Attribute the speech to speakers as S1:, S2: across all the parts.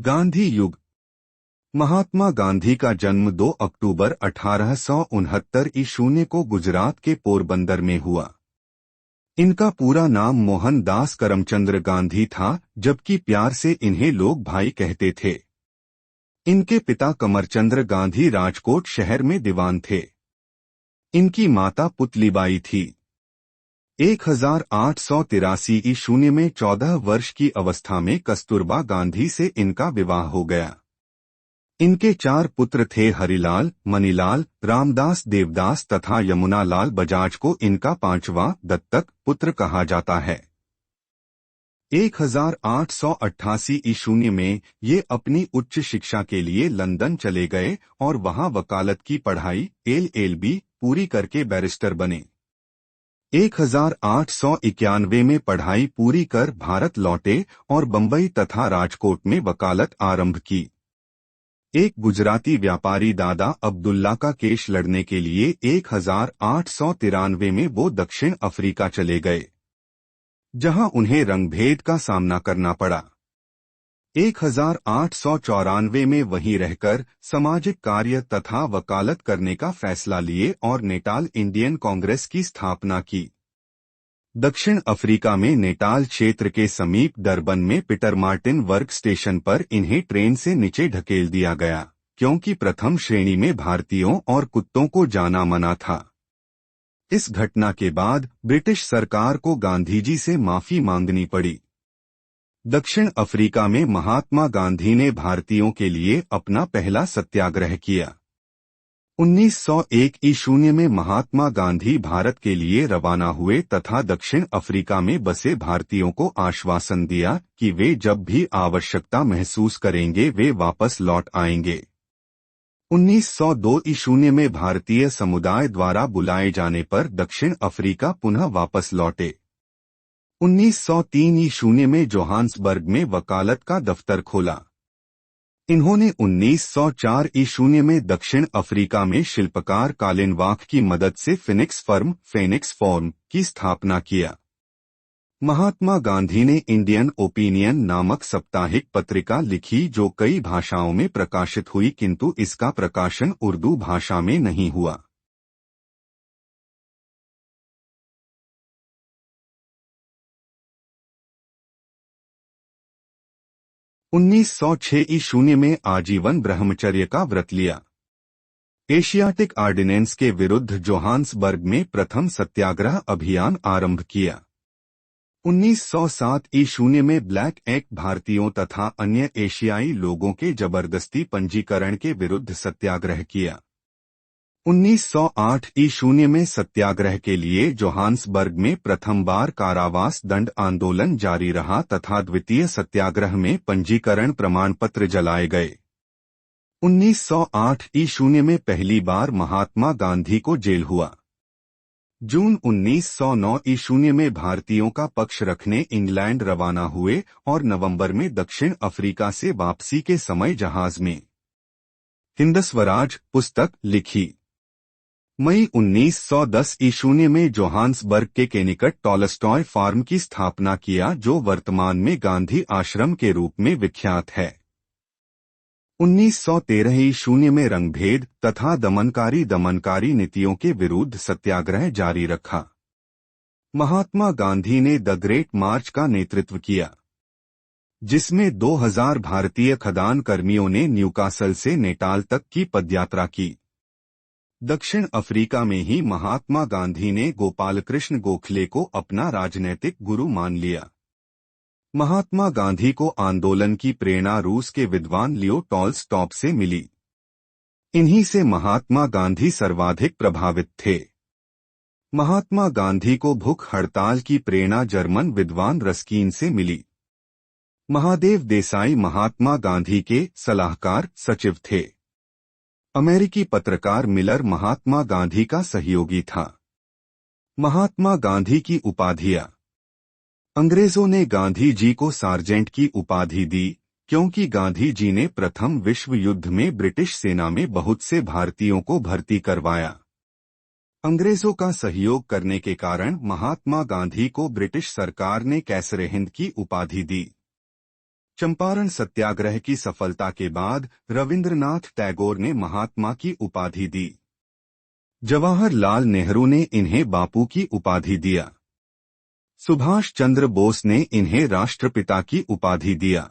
S1: गांधी युग। महात्मा गांधी का जन्म 2 अक्टूबर 1869 ईस्वी को गुजरात के पोरबंदर में हुआ। इनका पूरा नाम मोहनदास करमचंद्र गांधी था, जबकि प्यार से इन्हें लोग भाई कहते थे। इनके पिता कमरचंद्र गांधी राजकोट शहर में दीवान थे। इनकी माता पुतलीबाई थी। 1883 ईस्वी में 14 वर्ष की अवस्था में कस्तूरबा गांधी से इनका विवाह हो गया। इनके 4 पुत्र थे, हरिलाल, मनीलाल, रामदास देवदास तथा यमुनालाल बजाज को इनका 5वां दत्तक पुत्र कहा जाता है। 1888 ईस्वी में ये अपनी उच्च शिक्षा के लिए लंदन चले गए और वहां वकालत की पढ़ाई LLB पूरी करके बैरिस्टर बने। 1891 में पढ़ाई पूरी कर भारत लौटे और बंबई तथा राजकोट में वकालत आरंभ की। एक गुजराती व्यापारी दादा अब्दुल्ला का केस लड़ने के लिए 1893 में वो दक्षिण अफ्रीका चले गए, जहां उन्हें रंगभेद का सामना करना पड़ा। 1894 में वहीं रहकर सामाजिक कार्य तथा वकालत करने का फैसला लिए और नेटाल इंडियन कांग्रेस की स्थापना की। दक्षिण अफ्रीका में नेटाल क्षेत्र के समीप डरबन में पीटर मार्टिन वर्क स्टेशन पर इन्हें ट्रेन से नीचे ढकेल दिया गया, क्योंकि प्रथम श्रेणी में भारतीयों और कुत्तों को जाना मना था। इस घटना के बाद ब्रिटिश सरकार को गांधीजी से माफी मांगनी पड़ी। दक्षिण अफ्रीका में महात्मा गांधी ने भारतीयों के लिए अपना पहला सत्याग्रह किया। 1901 ईस्वी में महात्मा गांधी भारत के लिए रवाना हुए तथा दक्षिण अफ्रीका में बसे भारतीयों को आश्वासन दिया कि वे जब भी आवश्यकता महसूस करेंगे वे वापस लौट आएंगे। 1902 ईस्वी में भारतीय समुदाय द्वारा बुलाए जाने पर दक्षिण अफ्रीका पुनः वापस लौटे। 1903 ईस्वी में जोहान्सबर्ग में वकालत का दफ्तर खोला। इन्होंने 1904 ईस्वी में दक्षिण अफ्रीका में शिल्पकार कालिन वाक की मदद से फेनिक्स फॉर्म की स्थापना किया। महात्मा गांधी ने इंडियन ओपिनियन नामक साप्ताहिक पत्रिका लिखी, जो कई भाषाओं में प्रकाशित हुई, किंतु इसका प्रकाशन उर्दू भाषा में नहीं हुआ। उन्नीस 1906 ईस्वी में आजीवन ब्रह्मचर्य का व्रत लिया। एशियाटिक ऑर्डिनेंस के विरुद्ध जोहान्सबर्ग में प्रथम सत्याग्रह अभियान आरंभ किया। 1907 ईस्वी में ब्लैक एक्ट भारतीयों तथा अन्य एशियाई लोगों के जबरदस्ती पंजीकरण के विरुद्ध सत्याग्रह किया। 1908 ईस्वी में सत्याग्रह के लिए जोहान्सबर्ग में प्रथम बार कारावास दंड आंदोलन जारी रहा तथा द्वितीय सत्याग्रह में पंजीकरण प्रमाण पत्र जलाए गए। 1908 ईस्वी में पहली बार महात्मा गांधी को जेल हुआ। जून 1909 ईस्वी में भारतीयों का पक्ष रखने इंग्लैंड रवाना हुए और नवंबर में दक्षिण अफ्रीका से वापसी के समय जहाज में हिंद स्वराज पुस्तक लिखी। मई 1910 ईस्वी में जोहान्सबर्ग के निकट टॉलस्टॉय फार्म की स्थापना किया, जो वर्तमान में गांधी आश्रम के रूप में विख्यात है। 1913 ईस्वी में रंगभेद तथा दमनकारी नीतियों के विरुद्ध सत्याग्रह जारी रखा। महात्मा गांधी ने द ग्रेट मार्च का नेतृत्व किया, जिसमें 2000 भारतीय खदान कर्मियों ने न्यूकासल से नेटाल तक की पदयात्रा की। दक्षिण अफ्रीका में ही महात्मा गांधी ने गोपालकृष्ण गोखले को अपना राजनैतिक गुरु मान लिया। महात्मा गांधी को आंदोलन की प्रेरणा रूस के विद्वान लियो टॉल्स्टॉय से मिली। इन्हीं से महात्मा गांधी सर्वाधिक प्रभावित थे। महात्मा गांधी को भूख हड़ताल की प्रेरणा जर्मन विद्वान रस्किन से मिली। महादेव देसाई महात्मा गांधी के सलाहकार सचिव थे। अमेरिकी पत्रकार मिलर महात्मा गांधी का सहयोगी था। महात्मा गांधी की उपाधियां। अंग्रेजों ने गांधी जी को सार्जेंट की उपाधि दी, क्योंकि गांधी जी ने प्रथम विश्व युद्ध में ब्रिटिश सेना में बहुत से भारतीयों को भर्ती करवाया। अंग्रेजों का सहयोग करने के कारण महात्मा गांधी को ब्रिटिश सरकार ने कैसरे हिंद की उपाधि दी। चंपारण सत्याग्रह की सफलता के बाद रविंद्रनाथ टैगोर ने महात्मा की उपाधि दी। जवाहरलाल नेहरू ने इन्हें बापू की उपाधि दिया। सुभाष चंद्र बोस ने इन्हें राष्ट्रपिता की उपाधि दिया।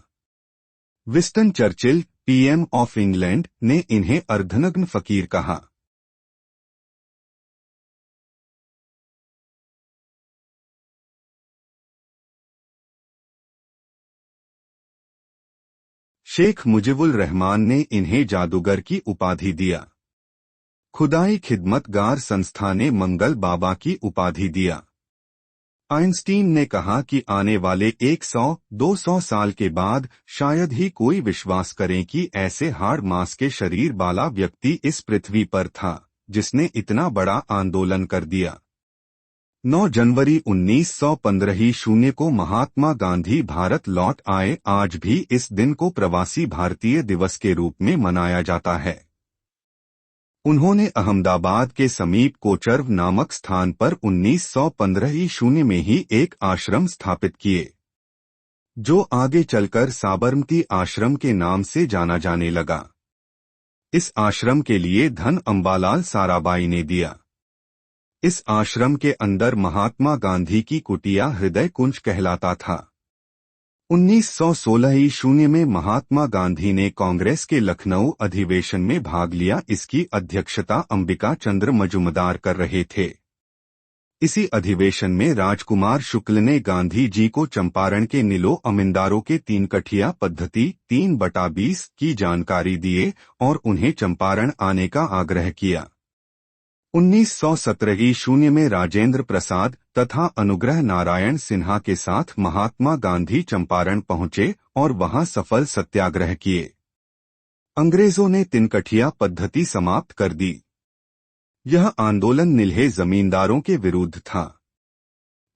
S1: Winston Churchill, PM of England, ने इन्हें अर्धनग्न फकीर कहा। शेख मुजीबुर रहमान ने इन्हें जादूगर की उपाधि दिया। खुदाई खिदमतगार संस्था ने मंगल बाबा की उपाधि दिया। आइंस्टीन ने कहा कि आने वाले 100-200 साल के बाद शायद ही कोई विश्वास करे कि ऐसे हाड़ मांस के शरीर वाला व्यक्ति इस पृथ्वी पर था जिसने इतना बड़ा आंदोलन कर दिया। 9 जनवरी 1915 को महात्मा गांधी भारत लौट आए। आज भी इस दिन को प्रवासी भारतीय दिवस के रूप में मनाया जाता है। उन्होंने अहमदाबाद के समीप कोचरव नामक स्थान पर 1915 में ही एक आश्रम स्थापित किए, जो आगे चलकर साबरमती आश्रम के नाम से जाना जाने लगा। इस आश्रम के लिए धन अंबालाल साराभाई ने दिया। इस आश्रम के अंदर महात्मा गांधी की कुटिया हृदय कुंज कहलाता था। 1916 में महात्मा गांधी ने कांग्रेस के लखनऊ अधिवेशन में भाग लिया। इसकी अध्यक्षता अंबिका चंद्र मजुमदार कर रहे थे। इसी अधिवेशन में राजकुमार शुक्ल ने गांधी जी को चंपारण के नीलो अमींदारों के 3 कठिया पद्धति 3/20 की जानकारी दिए और उन्हें चंपारण आने का आग्रह किया। 1917 में राजेंद्र प्रसाद तथा अनुग्रह नारायण सिन्हा के साथ महात्मा गांधी चंपारण पहुंचे और वहां सफल सत्याग्रह किए। अंग्रेजों ने तिनकठिया पद्धति समाप्त कर दी। यह आंदोलन नील्हे जमींदारों के विरुद्ध था।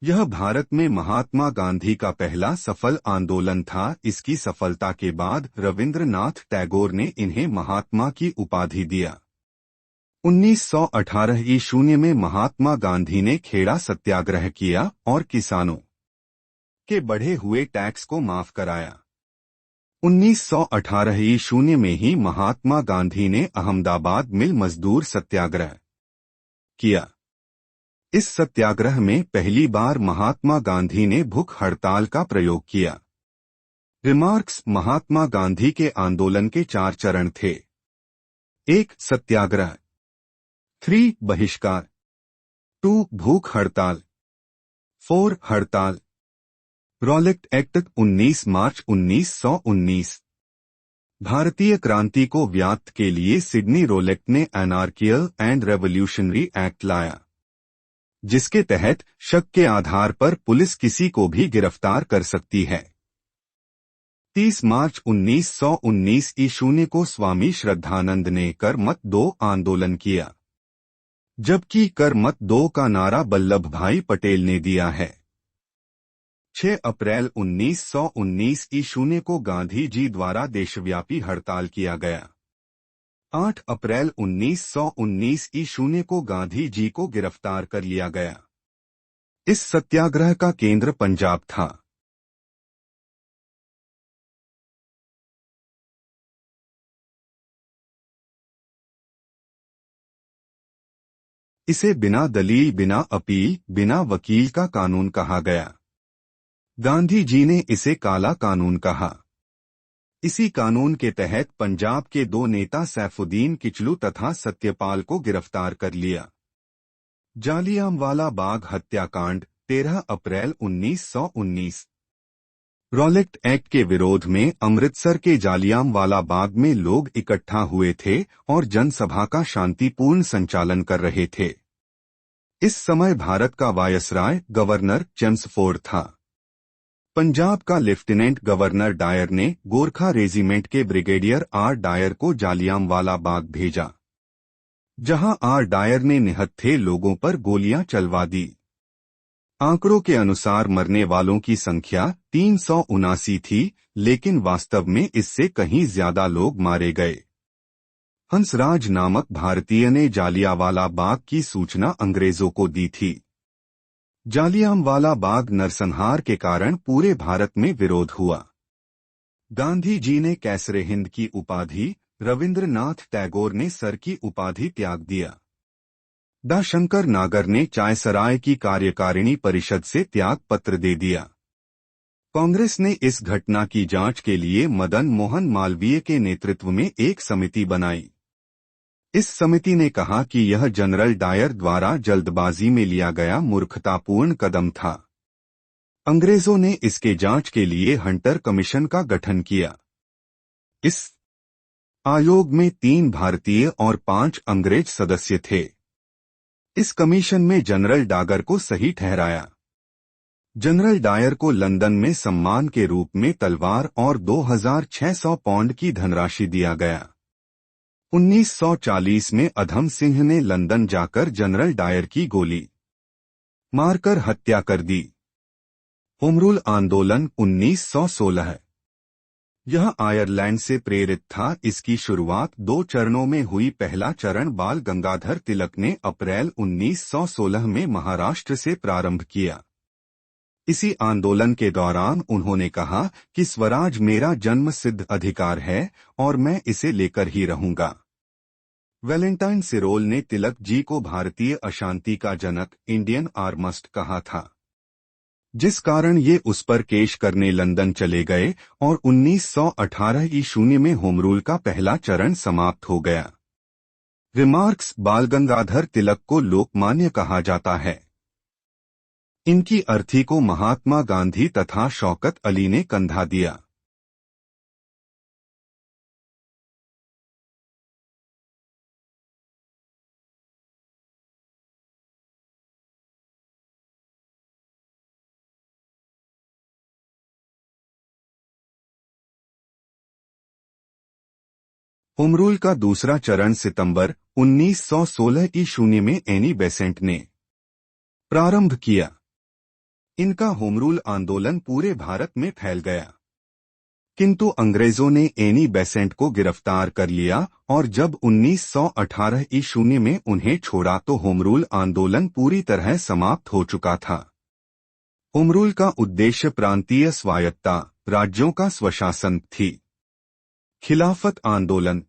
S1: यह भारत में महात्मा गांधी का पहला सफल आंदोलन था। इसकी सफलता के बाद रविंद्रनाथ टैगोर ने इन्हें महात्मा की उपाधि दिया। 1918 में महात्मा गांधी ने खेड़ा सत्याग्रह किया और किसानों के बढ़े हुए टैक्स को माफ कराया। 1918 में ही महात्मा गांधी ने अहमदाबाद मिल मजदूर सत्याग्रह किया। इस सत्याग्रह में पहली बार महात्मा गांधी ने भूख हड़ताल का प्रयोग किया। रिमार्क्स: महात्मा गांधी के आंदोलन के 4 चरण थे। 1. सत्याग्रह, 3. बहिष्कार, 2. भूख हड़ताल, 4. हड़ताल। रॉलेट एक्ट 19 मार्च 1919। भारतीय क्रांति को व्याप्त के लिए सिडनी रोलेक्ट ने एनार्कियल एंड रेवोल्यूशनरी एक्ट लाया, जिसके तहत शक के आधार पर पुलिस किसी को भी गिरफ्तार कर सकती है। 30 मार्च 1919 को स्वामी श्रद्धानंद ने कर मत दो आंदोलन किया, जबकि कर मत दो का नारा वल्लभ भाई पटेल ने दिया है। 6 अप्रैल 1919 को गांधी जी द्वारा देशव्यापी हड़ताल किया गया। 8 अप्रैल 1919 को गांधी जी को गिरफ्तार कर लिया गया। इस सत्याग्रह का केंद्र पंजाब था। इसे बिना दलील, बिना अपील, बिना वकील का कानून कहा गया। गांधी जी ने इसे काला कानून कहा। इसी कानून के तहत पंजाब के 2 नेता सैफुद्दीन किचलू तथा सत्यपाल को गिरफ्तार कर लिया। जालियांवाला बाग हत्याकांड 13 अप्रैल 1919। रॉलेट एक्ट के विरोध में अमृतसर के जालियांवाला बाग में लोग इकट्ठा हुए थे और जनसभा का शांतिपूर्ण संचालन कर रहे थे। इस समय भारत का वायसराय गवर्नर चेम्सफोर्ड था। पंजाब का लेफ्टिनेंट गवर्नर डायर ने गोरखा रेजिमेंट के ब्रिगेडियर आर डायर को जालियांवाला बाग भेजा, जहां आर डायर ने निहत्थे लोगों पर गोलियां चलवा दी। आंकड़ों के अनुसार मरने वालों की संख्या 379 थी, लेकिन वास्तव में इससे कहीं ज्यादा लोग मारे गए। हंसराज नामक भारतीय ने जालियांवाला बाग की सूचना अंग्रेजों को दी थी। जालियांवाला बाग नरसंहार के कारण पूरे भारत में विरोध हुआ। गांधी जी ने कैसरे हिंद की उपाधि, रविंद्रनाथ टैगोर ने सर की उपाधि त्याग दिया। डॉ. शंकर नागर ने चायसराय की कार्यकारिणी परिषद से त्याग पत्र दे दिया। कांग्रेस ने इस घटना की जांच के लिए मदन मोहन मालवीय के नेतृत्व में एक समिति बनाई। इस समिति ने कहा कि यह जनरल डायर द्वारा जल्दबाजी में लिया गया मूर्खतापूर्ण कदम था। अंग्रेजों ने इसके जांच के लिए हंटर कमीशन का गठन किया। इस आयोग में 3 भारतीय और 5 अंग्रेज सदस्य थे। इस कमीशन में जनरल डागर को सही ठहराया। जनरल डायर को लंदन में सम्मान के रूप में तलवार और 2600 पाउंड की धनराशि दिया गया। 1940 में अधम सिंह ने लंदन जाकर जनरल डायर की गोली मारकर हत्या कर दी। होम रूल आंदोलन 1916। यह आयरलैंड से प्रेरित था। इसकी शुरुआत 2 चरणों में हुई। पहला चरण बाल गंगाधर तिलक ने अप्रैल 1916 में महाराष्ट्र से प्रारंभ किया। इसी आंदोलन के दौरान उन्होंने कहा कि स्वराज मेरा जन्म सिद्ध अधिकार है और मैं इसे लेकर ही रहूंगा। वैलेंटाइन सिरोल ने तिलक जी को भारतीय अशांति का जनक, इंडियन आर्मिस्ट कहा था, जिस कारण ये उस पर केस करने लंदन चले गए और 1918 ईस्वी में होम रूल का पहला चरण समाप्त हो गया। रिमार्क्स: बाल गंगाधर तिलक को लोकमान्य कहा जाता है। इनकी अर्थी को महात्मा गांधी तथा शौकत अली ने कंधा दिया। होम रूल का दूसरा चरण सितंबर 1916 ईस्वी में एनी बेसेंट ने प्रारंभ किया। इनका होम रूल आंदोलन पूरे भारत में फैल गया, किंतु अंग्रेजों ने एनी बेसेंट को गिरफ्तार कर लिया और जब 1918 ईस्वी में उन्हें छोड़ा तो होम रूल आंदोलन पूरी तरह समाप्त हो चुका था। होम रूल का उद्देश्य प्रांतीय स्वायत्तता, राज्यों का स्वशासन थी। खिलाफत आंदोलन।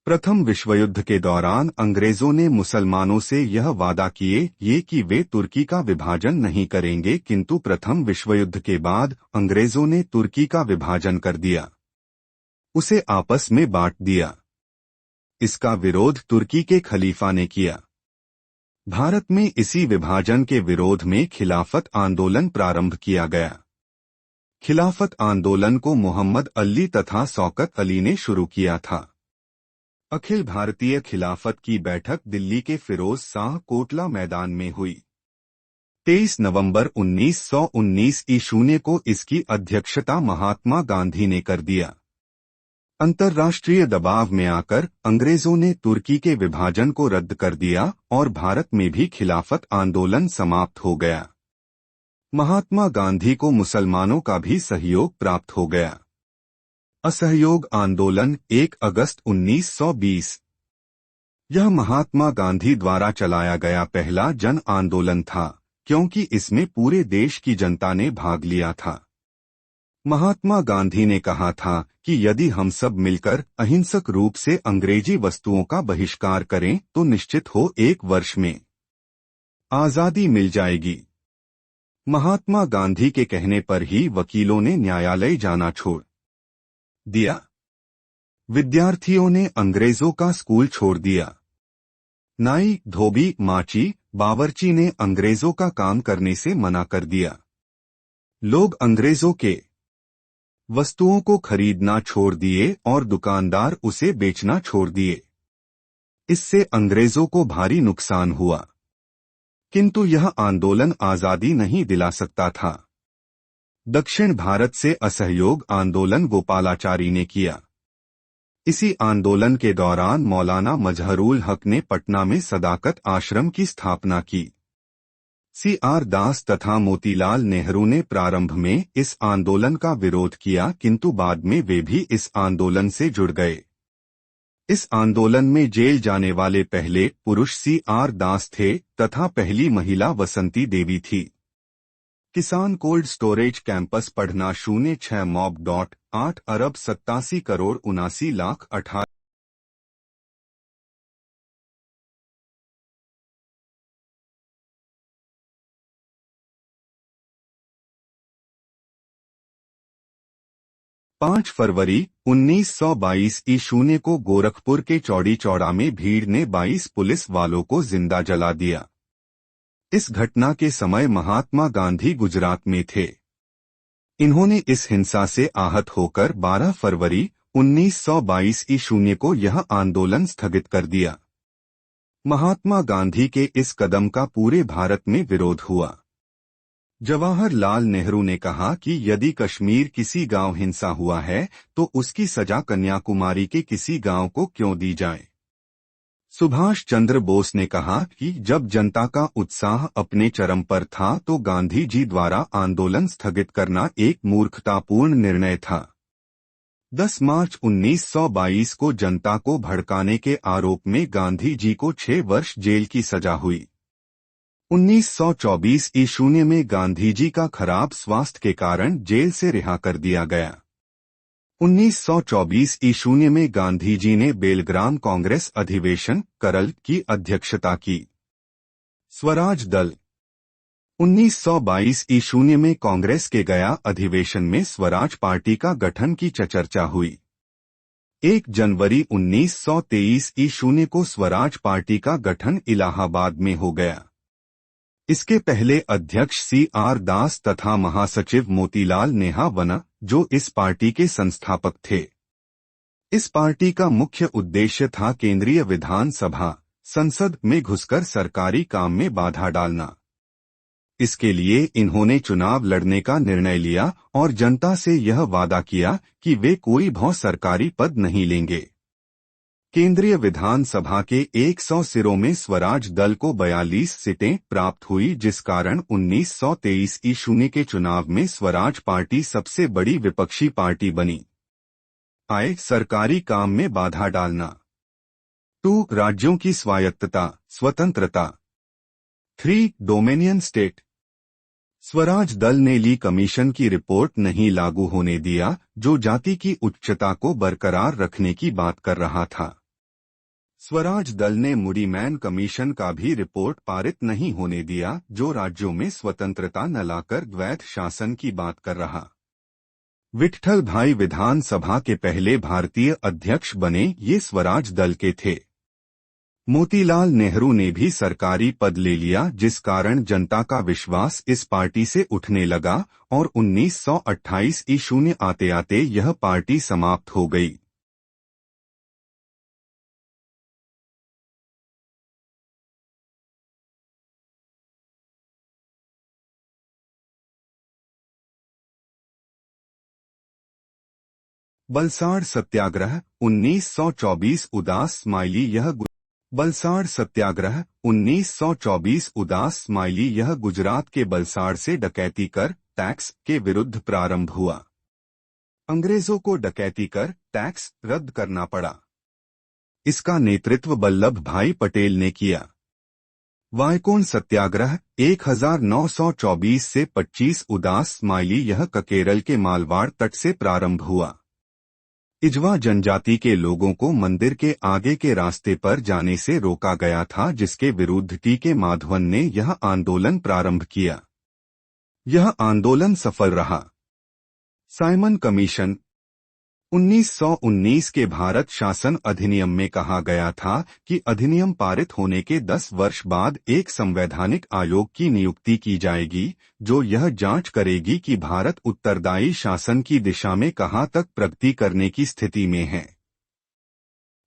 S1: प्रथम विश्वयुद्ध के दौरान अंग्रेजों ने मुसलमानों से यह वादा किए कि वे तुर्की का विभाजन नहीं करेंगे, किंतु प्रथम विश्वयुद्ध के बाद अंग्रेजों ने तुर्की का विभाजन कर दिया, उसे आपस में बांट दिया। इसका विरोध तुर्की के खलीफा ने किया। भारत में इसी विभाजन के विरोध में खिलाफत आंदोलन प्रारंभ किया गया। खिलाफत आंदोलन को मोहम्मद अली तथा शौकत अली ने शुरू किया था। अखिल भारतीय खिलाफत की बैठक दिल्ली के फिरोज शाह कोटला मैदान में हुई। 23 नवंबर 1919 ईस्वी को इसकी अध्यक्षता महात्मा गांधी ने कर दिया। अंतर्राष्ट्रीय दबाव में आकर अंग्रेजों ने तुर्की के विभाजन को रद्द कर दिया और भारत में भी खिलाफत आंदोलन समाप्त हो गया। महात्मा गांधी को मुसलमानों का भी सहयोग प्राप्त हो गया। असहयोग आंदोलन 1 अगस्त 1920। यह महात्मा गांधी द्वारा चलाया गया पहला जन आंदोलन था, क्योंकि इसमें पूरे देश की जनता ने भाग लिया था। महात्मा गांधी ने कहा था कि यदि हम सब मिलकर अहिंसक रूप से अंग्रेजी वस्तुओं का बहिष्कार करें तो निश्चित हो 1 वर्ष में आजादी मिल जाएगी। महात्मा गांधी के कहने पर ही वकीलों ने न्यायालय जाना छोड़ दिया। विद्यार्थियों ने अंग्रेजों का स्कूल छोड़ दिया। नाई, धोबी, माची, बावर्ची ने अंग्रेजों का काम करने से मना कर दिया। लोग अंग्रेजों के वस्तुओं को खरीदना छोड़ दिए और दुकानदार उसे बेचना छोड़ दिए। इससे अंग्रेजों को भारी नुकसान हुआ, किंतु यह आंदोलन आजादी नहीं दिला सकता था। दक्षिण भारत से असहयोग आंदोलन गोपालाचारी ने किया। इसी आंदोलन के दौरान मौलाना मजहरुल हक ने पटना में सदाकत आश्रम की स्थापना की। CR दास तथा मोतीलाल नेहरू ने प्रारंभ में इस आंदोलन का विरोध किया, किंतु बाद में वे भी इस आंदोलन से जुड़ गए। इस आंदोलन में जेल जाने वाले पहले पुरुष CR दास थे तथा पहली महिला वसंती देवी थी। किसान कोल्ड स्टोरेज कैंपस पढ़ना 06 $8 अरब 87 करोड़ 79 लाख 18। 5 फरवरी 1922 ईशून्य को गोरखपुर के चौड़ी चौड़ा में भीड़ ने 22 पुलिस वालों को जिंदा जला दिया। इस घटना के समय महात्मा गांधी गुजरात में थे। इन्होंने इस हिंसा से आहत होकर 12 फरवरी 1922 ईशून्य को यह आंदोलन स्थगित कर दिया। महात्मा गांधी के इस कदम का पूरे भारत में विरोध हुआ। जवाहरलाल नेहरू ने कहा कि यदि कश्मीर किसी गांव हिंसा हुआ है तो उसकी सजा कन्याकुमारी के किसी गांव को क्यों दी जाए। सुभाष चंद्र बोस ने कहा कि जब जनता का उत्साह अपने चरम पर था तो गांधी जी द्वारा आंदोलन स्थगित करना एक मूर्खतापूर्ण निर्णय था। 10 मार्च 1922 को जनता को भड़काने के आरोप में गांधी जी को 6 वर्ष जेल की सजा हुई। 1924 ईशून्य में गांधी जी का खराब स्वास्थ्य के कारण जेल से रिहा कर दिया गया। 1924 ईशून्य में गांधी जी ने बेलग्राम कांग्रेस अधिवेशन करल की अध्यक्षता की। स्वराज दल 1922 ईशून्य में कांग्रेस के गया अधिवेशन में स्वराज पार्टी का गठन की चर्चा हुई। 1 जनवरी 1923 ईशून्य को स्वराज पार्टी का गठन इलाहाबाद में हो गया। इसके पहले अध्यक्ष CR दास तथा महासचिव मोतीलाल नेहा वना, जो इस पार्टी के संस्थापक थे। इस पार्टी का मुख्य उद्देश्य था केंद्रीय विधानसभा संसद में घुसकर सरकारी काम में बाधा डालना। इसके लिए इन्होंने चुनाव लड़ने का निर्णय लिया और जनता से यह वादा किया कि वे कोई भी सरकारी पद नहीं लेंगे। केंद्रीय विधानसभा के 100 सिरों में स्वराज दल को 42 सीटें प्राप्त हुई, जिस कारण 1923 ईशून्य के चुनाव में स्वराज पार्टी सबसे बड़ी विपक्षी पार्टी बनी। आय सरकारी काम में बाधा डालना। 2 राज्यों की स्वायत्तता स्वतंत्रता। 3 डोमिनियन स्टेट। स्वराज दल ने ली कमीशन की रिपोर्ट नहीं लागू होने दिया, जो जाति की उच्चता को बरकरार रखने की बात कर रहा था। स्वराज दल ने मुडीमैन कमीशन का भी रिपोर्ट पारित नहीं होने दिया, जो राज्यों में स्वतंत्रता न लाकर द्वैध शासन की बात कर रहा। विट्ठल भाई विधानसभा के पहले भारतीय अध्यक्ष बने, ये स्वराज दल के थे। मोतीलाल नेहरू ने भी सरकारी पद ले लिया, जिस कारण जनता का विश्वास इस पार्टी से उठने लगा और 1928 ईशून्य आते आते यह पार्टी समाप्त हो गई। बलसाड़ सत्याग्रह 1924 उदास स्माइली बलसाड़ सत्याग्रह 1924 उदास स्माइली यह गुजरात के बलसाड़ से डकैती कर टैक्स के विरुद्ध प्रारंभ हुआ। अंग्रेजों को डकैती कर टैक्स रद्द करना पड़ा। इसका नेतृत्व वल्लभ भाई पटेल ने किया। वायकोन सत्याग्रह 1924 से 25 उदास स्माइली यह केरल के मालवाड़ तट से प्रारंभ हुआ। इजवा जनजाति के लोगों को मंदिर के आगे के रास्ते पर जाने से रोका गया था, जिसके विरुद्ध टी.के. माधवन ने यह आंदोलन प्रारंभ किया। यह आंदोलन सफल रहा। साइमन कमीशन 1919 के भारत शासन अधिनियम में कहा गया था कि अधिनियम पारित होने के 10 वर्ष बाद एक संवैधानिक आयोग की नियुक्ति की जाएगी, जो यह जांच करेगी कि भारत उत्तरदायी शासन की दिशा में कहां तक प्रगति करने की स्थिति में है।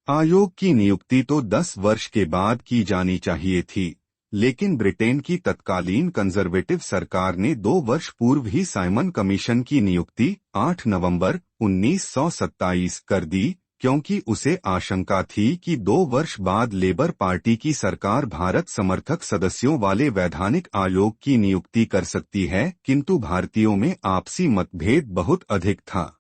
S1: आयोग की नियुक्ति तो 10 वर्ष के बाद की जानी चाहिए थी, लेकिन ब्रिटेन की तत्कालीन कंजर्वेटिव सरकार ने 2 वर्ष पूर्व ही साइमन कमीशन की नियुक्ति 8 नवंबर 1927 कर दी, क्योंकि उसे आशंका थी कि 2 वर्ष बाद लेबर पार्टी की सरकार भारत समर्थक सदस्यों वाले वैधानिक आयोग की नियुक्ति कर सकती है, किंतु भारतीयों में आपसी मतभेद बहुत अधिक था,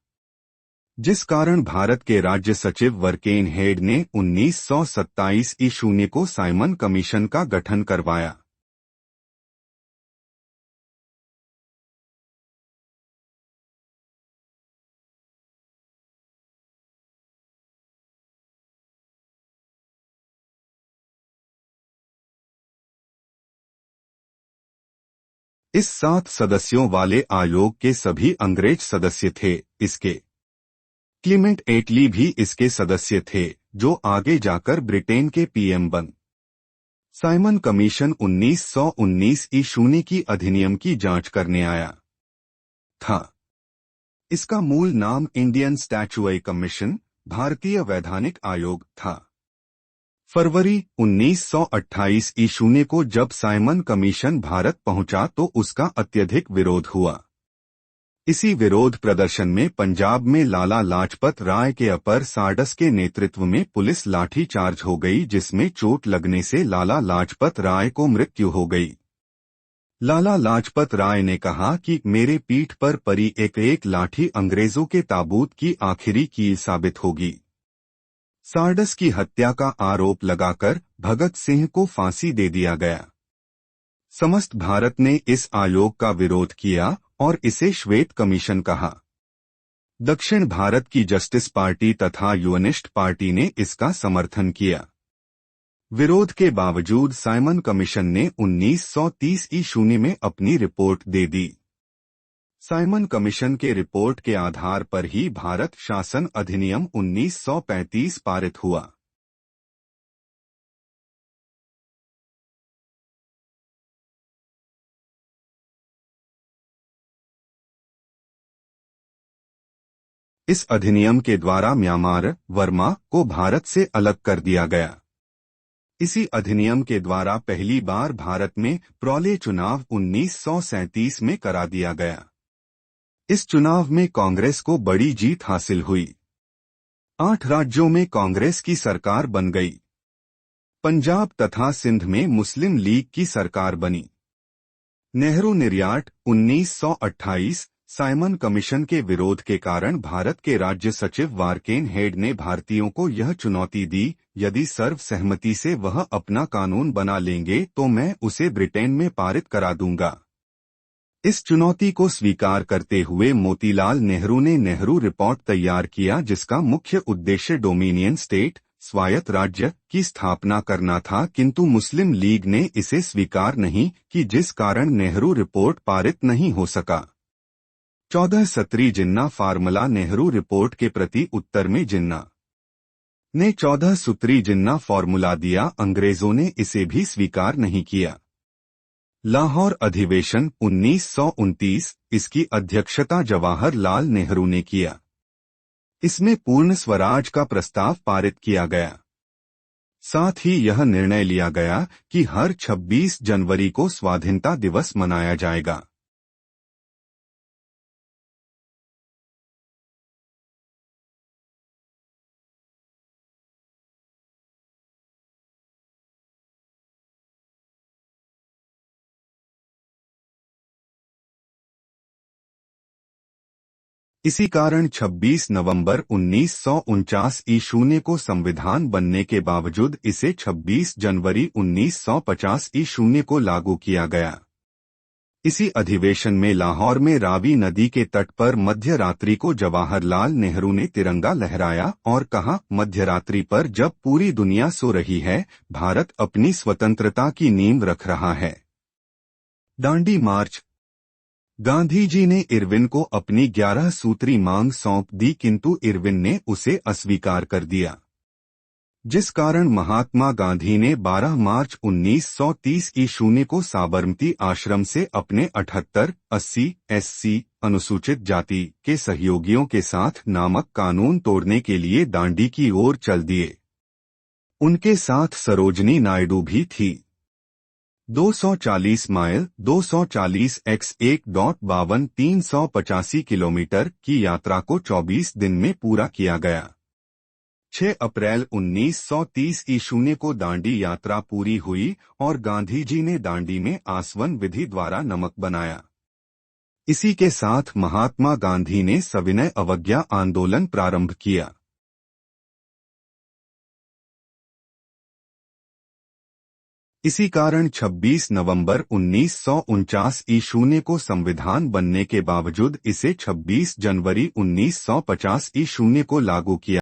S1: जिस कारण भारत के राज्य सचिव वर्केन हेड ने 1927 ईशून्य को साइमन कमीशन का गठन करवाया। इस 7 सदस्यों वाले आयोग के सभी अंग्रेज सदस्य थे। इसके क्लीमेंट एटली भी इसके सदस्य थे, जो आगे जाकर ब्रिटेन के पीएम बन। साइमन कमीशन 1919 ईस्वी की अधिनियम की जांच करने आया था। इसका मूल नाम इंडियन स्टैट्यूटरी कमीशन, भारतीय वैधानिक आयोग था। फरवरी 1928 ईस्वी को जब साइमन कमीशन भारत पहुंचा तो उसका अत्यधिक विरोध हुआ। इसी विरोध प्रदर्शन में पंजाब में लाला लाजपत राय के अपर सार्डस के नेतृत्व में पुलिस लाठी चार्ज हो गई, जिसमें चोट लगने से लाला लाजपत राय को मृत्यु हो गई। लाला लाजपत राय ने कहा कि मेरे पीठ पर परी एक एक लाठी अंग्रेजों के ताबूत की आखिरी कील साबित होगी। सार्डस की हत्या का आरोप लगाकर भगत सिंह को फांसी दे दिया गया। समस्त भारत ने इस आयोग का विरोध किया और इसे श्वेत कमीशन कहा। दक्षिण भारत की जस्टिस पार्टी तथा यूनिस्ट पार्टी ने इसका समर्थन किया। विरोध के बावजूद साइमन कमीशन ने 1930 ईस्वी में अपनी रिपोर्ट दे दी। साइमन कमीशन के रिपोर्ट के आधार पर ही भारत शासन अधिनियम 1935 पारित हुआ। इस अधिनियम के द्वारा म्यांमार, बर्मा को भारत से अलग कर दिया गया। इसी अधिनियम के द्वारा पहली बार भारत में प्रौले चुनाव 1937 में करा दिया गया। इस चुनाव में कांग्रेस को बड़ी जीत हासिल हुई। 8 राज्यों में कांग्रेस की सरकार बन गई। पंजाब तथा सिंध में मुस्लिम लीग की सरकार बनी। नेहरू निर्यात 1928 साइमन कमीशन के विरोध के कारण भारत के राज्य सचिव वारकेन हेड ने भारतीयों को यह चुनौती दी, यदि सर्वसहमति से वह अपना कानून बना लेंगे तो मैं उसे ब्रिटेन में पारित करा दूंगा। इस चुनौती को स्वीकार करते हुए मोतीलाल नेहरू ने नेहरू रिपोर्ट तैयार किया, जिसका मुख्य उद्देश्य डोमिनियन स्टेट, स्वायत्त राज्य की स्थापना करना था, किंतु मुस्लिम लीग ने इसे स्वीकार नहीं कि, जिस कारण नेहरू रिपोर्ट पारित नहीं हो सका। 14 सत्री जिन्ना फार्मूला नेहरू रिपोर्ट के प्रति उत्तर में जिन्ना ने 14 सूत्री जिन्ना फार्मूला दिया। अंग्रेजों ने इसे भी स्वीकार नहीं किया। लाहौर अधिवेशन 1929, इसकी अध्यक्षता जवाहरलाल नेहरू ने किया। इसमें पूर्ण स्वराज का प्रस्ताव पारित किया गया। साथ ही यह निर्णय लिया गया कि हर 26 जनवरी को स्वाधीनता दिवस मनाया जाएगा। इसी कारण 26 नवंबर 1949 ईस्वी को संविधान बनने के बावजूद इसे 26 जनवरी 1950 ईस्वी को लागू किया गया। इसी अधिवेशन में लाहौर में रावी नदी के तट पर मध्य रात्रि को जवाहरलाल नेहरू ने तिरंगा लहराया और कहा, मध्यरात्रि पर जब पूरी दुनिया सो रही है, भारत अपनी स्वतंत्रता की नींव रख रहा है। दांडी मार्च। गांधी जी ने इरविन को अपनी 11 सूत्री मांग सौंप दी, किंतु इरविन ने उसे अस्वीकार कर दिया, जिस कारण महात्मा गांधी ने 12 मार्च 1930 ईस्वी को साबरमती आश्रम से अपने 78-80 SC अनुसूचित जाति के सहयोगियों के साथ नामक कानून तोड़ने के लिए दांडी की ओर चल दिए। उनके साथ सरोजनी नायडू भी थी। 240 माइल 240 x 1.52 385 किलोमीटर की यात्रा को 24 दिन में पूरा किया गया। 6 अप्रैल 1930 ईस्वी को दांडी यात्रा पूरी हुई और गांधी जी ने दांडी में आसवन विधि द्वारा नमक बनाया। इसी के साथ महात्मा गांधी ने सविनय अवज्ञा आंदोलन प्रारंभ किया। इसी कारण 26 नवंबर 1949 ईस्वी को संविधान बनने के बावजूद इसे 26 जनवरी 1950 ईस्वी को लागू किया।